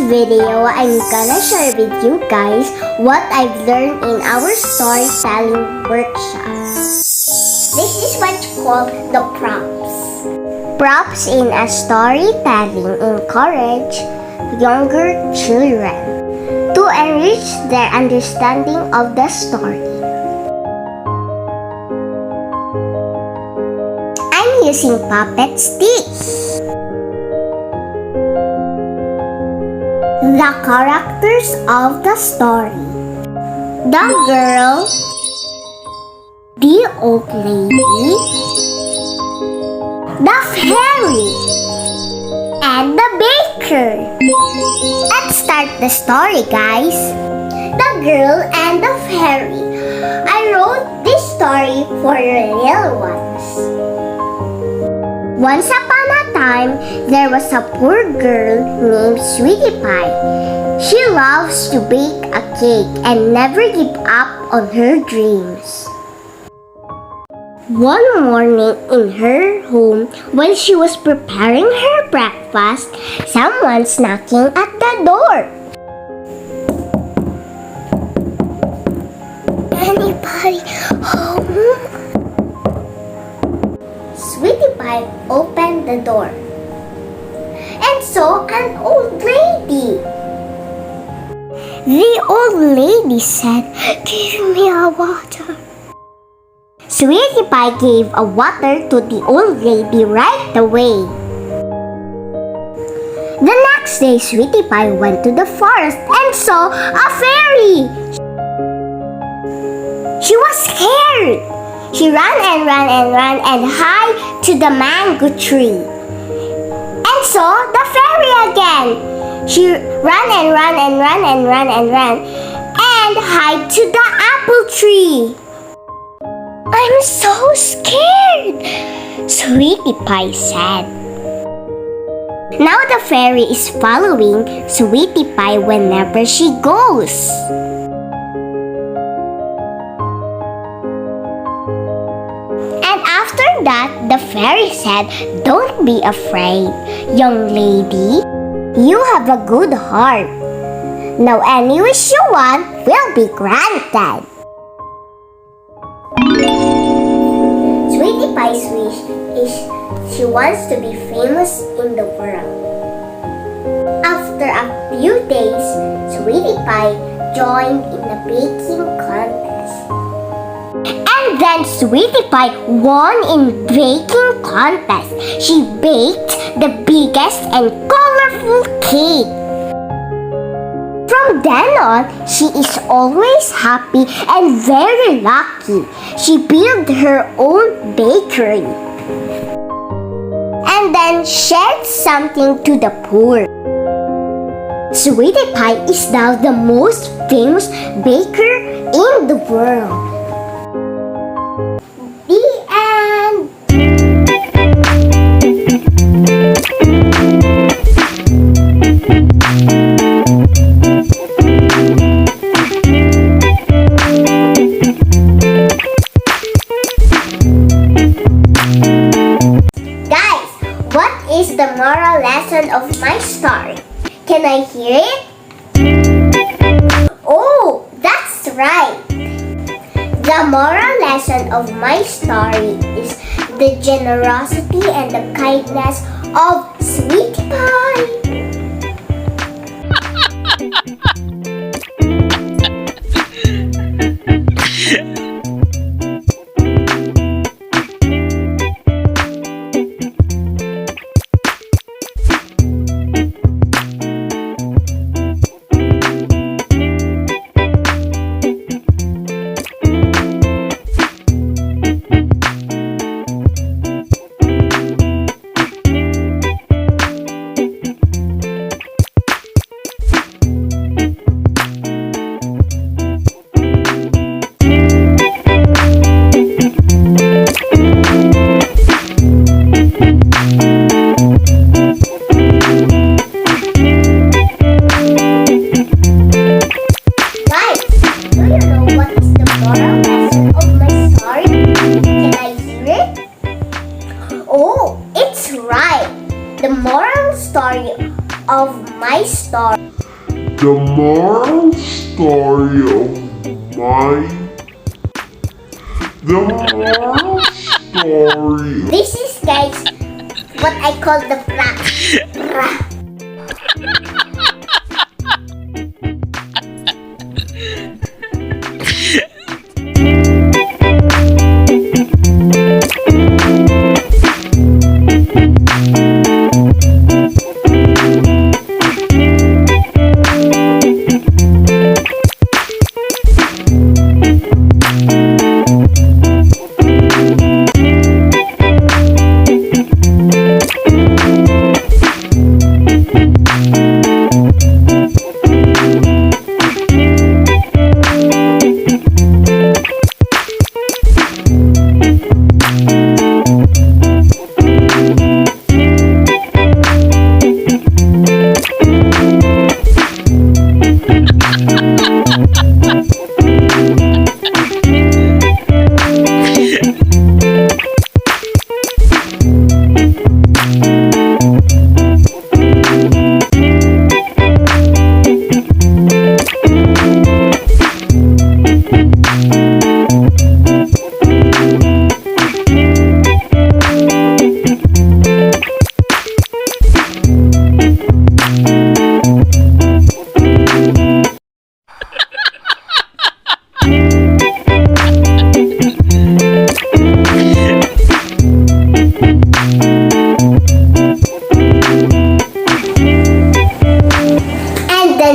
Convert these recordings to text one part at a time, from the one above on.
video, I'm gonna share with you guys what I've learned in our storytelling workshop. This is what you call the props. Props in a storytelling encourage younger children to enrich their understanding of the story. I'm using puppet sticks. The characters of the story: the girl, the old lady, the fairy, and the baker. Let's start the story, guys. The girl and the fairy. I wrote this story for your little ones. Once upon a time, there was a poor girl named Sweetie Pie. She loves to bake a cake and never give up on her dreams. One morning in her home, while she was preparing her breakfast, someone's knocking at the door. Anybody home? Sweetie Pie opened the door and saw an old lady. The old lady said, "Give me a water." Sweetie Pie gave a water to the old lady right away. The next day, Sweetie Pie went to the forest and saw a fairy. She was scared. She ran and ran and ran and hid to the mango tree and saw the fairy again. She ran and ran and ran and ran and ran and hid to the apple tree. "I'm so scared," Sweetie Pie said. Now the fairy is following Sweetie Pie whenever she goes. And after that, the fairy said, "Don't be afraid, young lady. You have a good heart. Now any wish you want will be granted." Sweetie Pie's wish is she wants to be famous in the world. After a few days, Sweetie Pie joined in a baking contest. And then Sweetie Pie won in baking contest. She baked the biggest and colorful cake. From then on, she is always happy and very lucky. She built her own bakery and then shared something to the poor. Sweetie Pie is now the most famous baker in the world. The end. What is the moral lesson of my story? Can I hear it? Oh, that's right. The moral lesson of my story is the generosity and the kindness of Sweetie Pie. The moral story of my... The moral story... This is, guys, what I call the prank.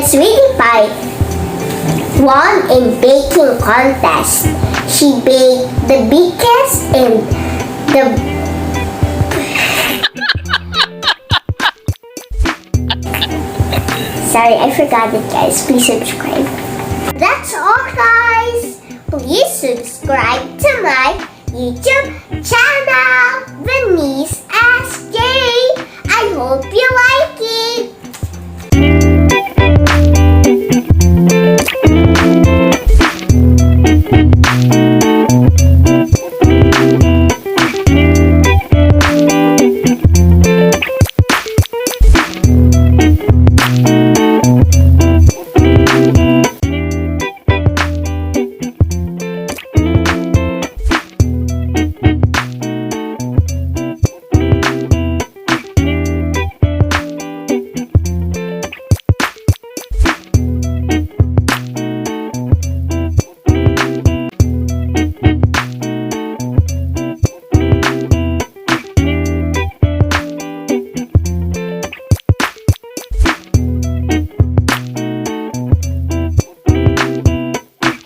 Sweetie Pie won in baking contest. She baked the biggest and the Sorry, I forgot it, guys. Please subscribe. That's all, guys. Please subscribe to my YouTube channel, Venice Sj. I hope you like it.